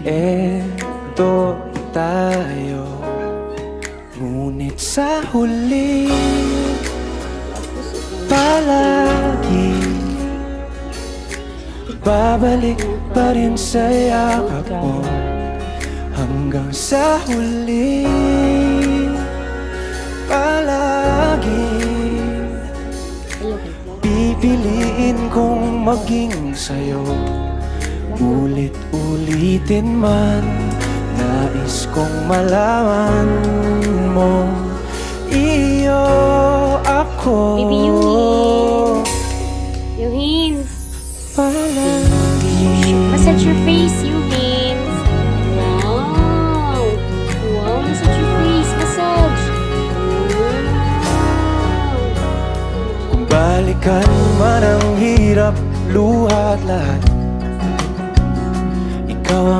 eto tayo. Ngunit sa huli, palagi babalik pa rin sa yakap mo. Hanggang sa huli, palagi pipiliin kong maging sa'yo. Ulit-ulitin man, nais kong malaman mo, iyo ako. Baby Yuhin. Yuhin. Palagi. Massage your face, Yuhin. Wow. Wow, massage your face. Massage. Wow. Kung balikan man ang hirap, luha at lahat, ikaw